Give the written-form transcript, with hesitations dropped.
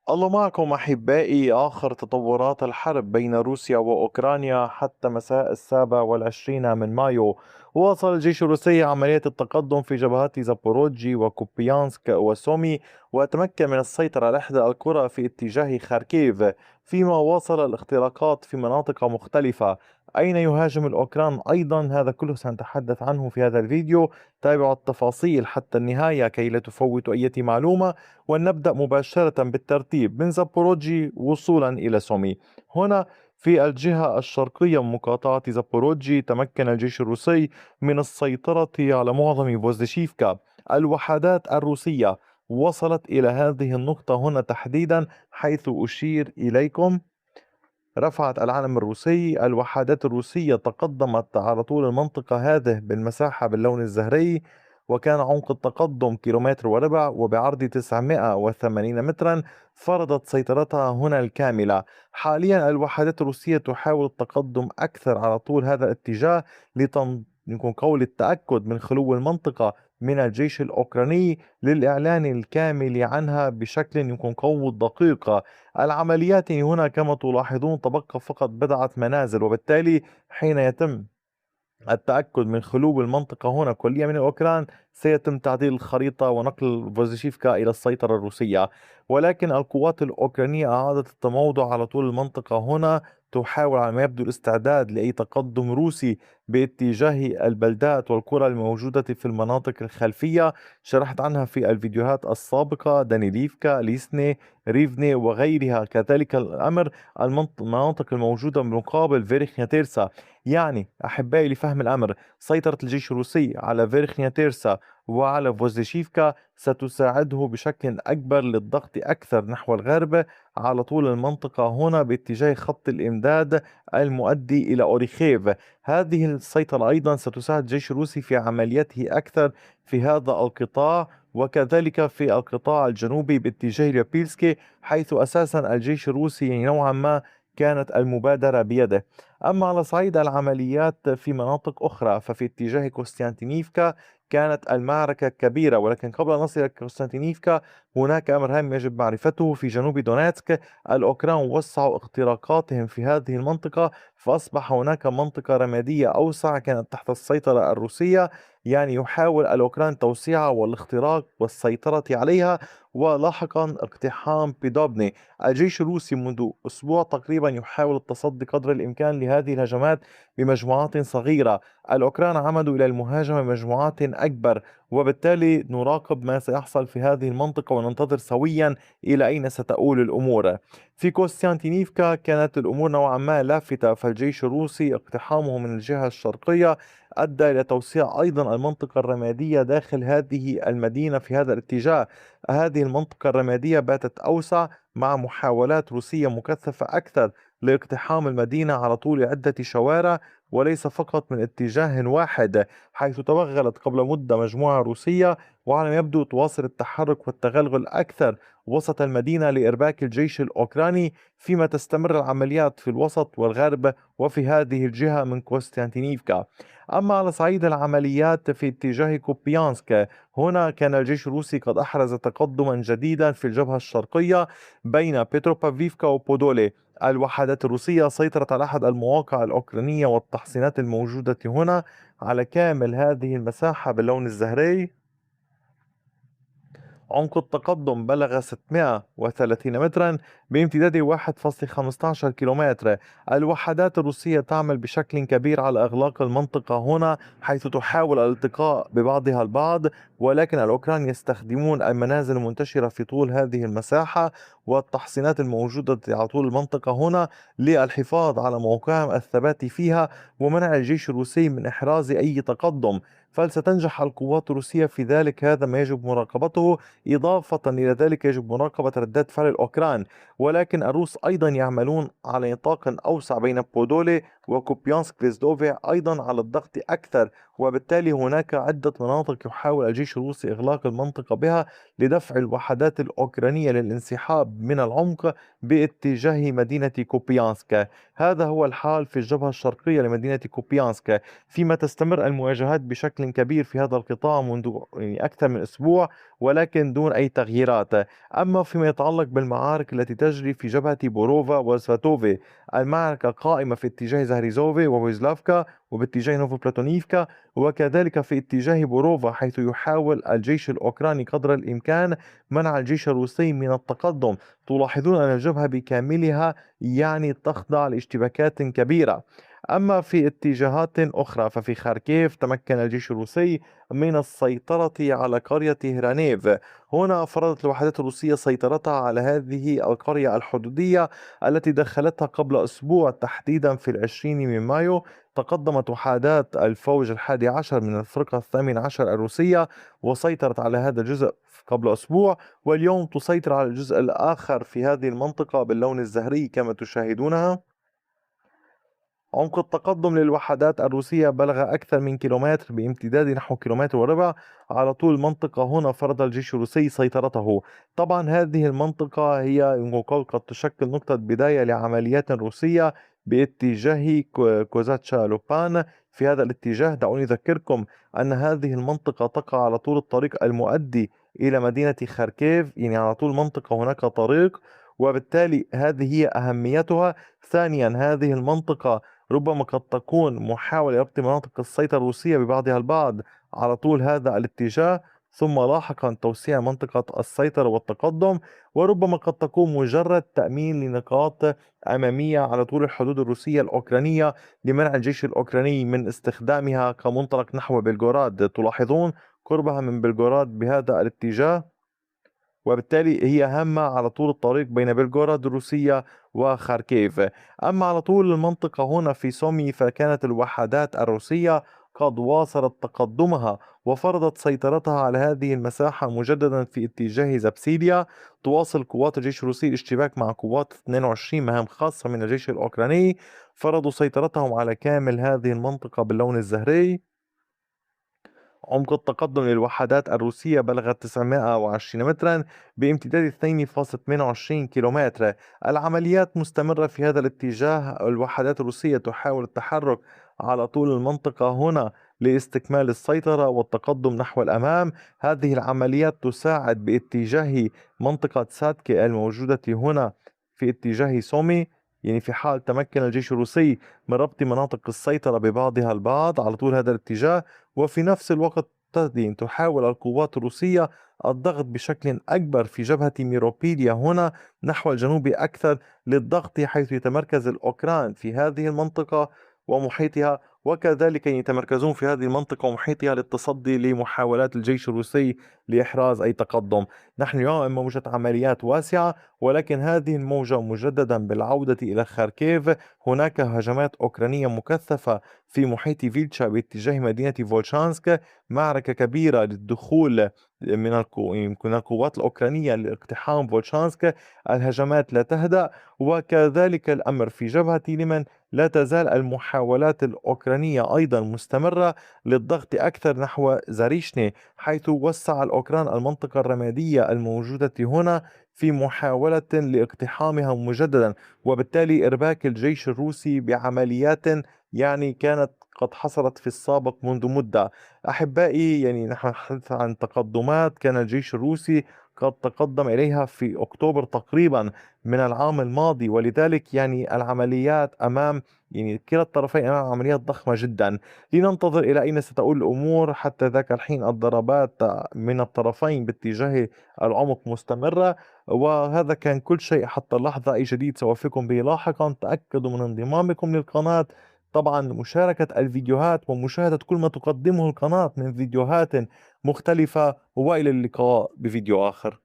الله معكم أحبائي. آخر تطورات الحرب بين روسيا وأوكرانيا حتى مساء 27 من مايو. واصل الجيش الروسي عملية التقدم في جبهات زابوروجي وكوبيانسك وسومي، وتمكن من السيطرة على إحدى القرى في اتجاه خاركيف، فيما واصل الاختراقات في مناطق مختلفة. أين يهاجم الأوكران أيضا؟ هذا كله سنتحدث عنه في هذا الفيديو. تابعوا التفاصيل حتى النهاية كي لا تفوتوا أي معلومة. ولنبدأ مباشرة بالترتيب من زابوروجي وصولا إلى سومي. هنا في الجهة الشرقية من مقاطعة زابوروجي تمكن الجيش الروسي من السيطرة على معظم بوزديشيفكا. الوحدات الروسية وصلت إلى هذه النقطة هنا تحديدا، حيث أشير إليكم. رفعت العلم الروسي. الوحدات الروسية تقدمت على طول المنطقة هذه بالمساحة باللون الزهري، وكان عمق التقدم كيلومتر وربع وبعرض 980 مترا. فرضت سيطرتها هنا الكاملة. حاليا الوحدات الروسية تحاول التقدم أكثر على طول هذا الاتجاه يكون قول التأكد من خلو المنطقة من الجيش الأوكراني للإعلان الكامل عنها بشكل يكون قول دقيق. العمليات هنا كما تلاحظون تبقى فقط بضعة منازل، وبالتالي حين يتم التأكد من خلو المنطقة هنا كليا من الأوكران سيتم تعديل الخريطة ونقل فوزيشيفكا إلى السيطرة الروسية. ولكن القوات الأوكرانية أعادت التموضع على طول المنطقة هنا، تحاول على ما يبدو الاستعداد لأي تقدم روسي باتجاه البلدات والقرى الموجودة في المناطق الخلفية. شرحت عنها في الفيديوهات السابقة: دانيليفكا، ليسني، ريفني وغيرها. كذلك الأمر المناطق الموجودة مقابل فيرخنيا تيرسا. يعني أحبائي لفهم الأمر، سيطرة الجيش الروسي على فيرخنيا تيرسا وعلى فوزيشيفكا ستساعده بشكل أكبر للضغط أكثر نحو الغرب على طول المنطقة هنا باتجاه خط الإمداد المؤدي إلى أوريخيف. هذه السيطرة أيضا ستساعد الجيش الروسي في عملياته أكثر في هذا القطاع، وكذلك في القطاع الجنوبي باتجاه ليوبيلسكي، حيث أساسا الجيش الروسي يعني نوعا ما كانت المبادرة بيده. أما على صعيد العمليات في مناطق أخرى ففي اتجاه كوستانتينيفكا كانت المعركة كبيرة. ولكن قبل أن نصل إلى كوستانتينيفكا هناك أمر هام يجب معرفته. في جنوب دونيتسك الأوكران وسعوا اختراقاتهم في هذه المنطقة، فأصبح هناك منطقة رمادية أوسع كانت تحت السيطرة الروسية. يعني يحاول الأوكران توسيعها والاختراق والسيطرة عليها، ولاحقا اقتحام بيدوبني. الجيش الروسي منذ أسبوع تقريبا يحاول التصدي قدر الإمكان لهذه الهجمات بمجموعات صغيرة. الأوكران عمدوا إلى المهاجمة بمجموعات أكبر، وبالتالي نراقب ما سيحصل في هذه المنطقة وننتظر سويا إلى أين ستؤول الأمور. في كوستانتينيفكا كانت الأمور نوعا ما لافتة، فالجيش الروسي اقتحامه من الجهة الشرقية أدى إلى توسيع أيضا المنطقة الرمادية داخل هذه المدينة في هذا الاتجاه. هذه المنطقة الرمادية باتت أوسع مع محاولات روسية مكثفة أكثر لاقتحام المدينة على طول عدة شوارع وليس فقط من اتجاه واحد، حيث توغلت قبل مدة مجموعة روسية وعلى ما يبدو تواصل التحرك والتغلغل أكثر وسط المدينة لإرباك الجيش الأوكراني، فيما تستمر العمليات في الوسط والغرب وفي هذه الجهة من كوستانتينيفكا. أما على صعيد العمليات في اتجاه كوبيانسك، هنا كان الجيش الروسي قد أحرز تقدما جديدا في الجبهة الشرقية بين بيتروبافيفكا وبودولي. الوحدات الروسية سيطرت على أحد المواقع الأوكرانية والتحصينات الموجودة هنا على كامل هذه المساحة باللون الزهري. عمق التقدم بلغ 630 مترا بامتداد 1.15 كيلومتر. الوحدات الروسية تعمل بشكل كبير على إغلاق المنطقة هنا، حيث تحاول الالتقاء ببعضها البعض. ولكن الأوكران يستخدمون المنازل المنتشرة في طول هذه المساحة والتحصينات الموجودة على طول المنطقة هنا للحفاظ على موقعهم الثبات فيها ومنع الجيش الروسي من إحراز أي تقدم. فلستنجح القوات الروسية في ذلك، هذا ما يجب مراقبته. إضافة إلى ذلك يجب مراقبة ردات فعل الأوكران. ولكن الروس أيضا يعملون على نطاق أوسع بين بودولي وكوبيانسك فيزدوفيا أيضا على الضغط أكثر، وبالتالي هناك عدة مناطق يحاول الجيش الجيش الروسي إغلاق المنطقة بها لدفع الوحدات الأوكرانية للانسحاب من العمق باتجاه مدينة كوبيانسك. هذا هو الحال في الجبهة الشرقية لمدينة كوبيانسك، فيما تستمر المواجهات بشكل كبير في هذا القطاع منذ يعني أكثر من أسبوع، ولكن دون أي تغييرات. أما فيما يتعلق بالمعارك التي تجري في جبهة بوروفا وسفاتوفي، المعركة قائمة في اتجاه زهريزوفي وويزلافكا وباتجاه نوفوبلاتونيفكا، وكذلك في اتجاه بوروفا، حيث يحاول الجيش الأوكراني قدر الإمكان منع الجيش الروسي من التقدم. تلاحظون أن الجبهة بكاملها يعني تخضع لاشتباكات كبيرة. أما في اتجاهات أخرى، ففي خاركيف تمكن الجيش الروسي من السيطرة على قرية هرانيف. هنا فرضت الوحدات الروسية سيطرتها على هذه القرية الحدودية التي دخلتها قبل أسبوع، تحديدا في 20 من مايو. تقدمت وحدات الفوج 11 من الفرقة 18 الروسية وسيطرت على هذا الجزء قبل أسبوع، واليوم تسيطر على الجزء الآخر في هذه المنطقة باللون الزهري كما تشاهدونها. عمق التقدم للوحدات الروسية بلغ أكثر من كيلومتر بامتداد نحو كيلومتر وربع على طول المنطقة. هنا فرض الجيش الروسي سيطرته. طبعا هذه المنطقة هي يقال قد تشكل نقطة بداية لعمليات روسية باتجاه كوزاتشا لوبان. في هذا الاتجاه دعوني أذكركم أن هذه المنطقة تقع على طول الطريق المؤدي إلى مدينة خاركيف، يعني على طول المنطقة هناك طريق، وبالتالي هذه هي أهميتها. ثانيا، هذه المنطقة ربما قد تكون محاولة ربط مناطق السيطرة الروسية ببعضها البعض على طول هذا الاتجاه، ثم لاحقا توسيع منطقة السيطرة والتقدم، وربما قد تكون مجرد تأمين لنقاط أمامية على طول الحدود الروسية الأوكرانية لمنع الجيش الأوكراني من استخدامها كمنطلق نحو بلغوراد. تلاحظون قربها من بلغوراد بهذا الاتجاه، وبالتالي هي هامة على طول الطريق بين بلغوراد الروسية وخاركيف. أما على طول المنطقة هنا في سومي، فكانت الوحدات الروسية قد واصلت تقدمها وفرضت سيطرتها على هذه المساحة مجددا في اتجاه زبسيليا. تواصل قوات الجيش الروسي الاشتباك مع قوات 22 مهام خاصة من الجيش الأوكراني، فرضوا سيطرتهم على كامل هذه المنطقة باللون الزهري. عمق التقدم للوحدات الروسية بلغ 920 مترا بامتداد 2.28 كيلومتر. العمليات مستمرة في هذا الاتجاه. الوحدات الروسية تحاول التحرك على طول المنطقة هنا لاستكمال السيطرة والتقدم نحو الأمام. هذه العمليات تساعد باتجاه منطقة ساتكي الموجودة هنا في اتجاه سومي، يعني في حال تمكن الجيش الروسي من ربط مناطق السيطرة ببعضها البعض على طول هذا الاتجاه. وفي نفس الوقت تحاول القوات الروسية الضغط بشكل أكبر في جبهة ميروبيليا هنا نحو الجنوب أكثر للضغط، حيث يتمركز الأوكران في هذه المنطقة ومحيطها، وكذلك يتمركزون في هذه المنطقة ومحيطها للتصدي لمحاولات الجيش الروسي لإحراز أي تقدم. نحن اليوم أمام موجة عمليات واسعة، ولكن هذه الموجة مجددا بالعودة إلى خاركيف. هناك هجمات أوكرانية مكثفة في محيط فيلتشا باتجاه مدينة فولشانسك، معركة كبيرة للدخول من القوات الأوكرانية لاقتحام فولشانسك. الهجمات لا تهدأ، وكذلك الأمر في جبهة لمن لا تزال المحاولات الأوكرانية أيضا مستمرة للضغط أكثر نحو زاريشني، حيث وسع الأوكران المنطقة الرمادية الموجودة هنا في محاولة لاقتحامها مجددا، وبالتالي إرباك الجيش الروسي بعمليات يعني كانت قد حصلت في السابق منذ مدة. أحبائي، يعني نحن نتحدث عن تقدمات كان الجيش الروسي قد تقدم إليها في أكتوبر تقريبا من العام الماضي، ولذلك يعني العمليات أمام يعني كلا الطرفين أمام عمليات ضخمة جدا. لننتظر إلى أين ستؤول الأمور. حتى ذاك الحين الضربات من الطرفين باتجاه العمق مستمرة. وهذا كان كل شيء حتى اللحظة. أي جديد سأوفيكم به لاحقا. تأكدوا من انضمامكم للقناة، طبعا مشاركة الفيديوهات ومشاهدة كل ما تقدمه القناة من فيديوهات مختلفة، وإلى اللقاء بفيديو آخر.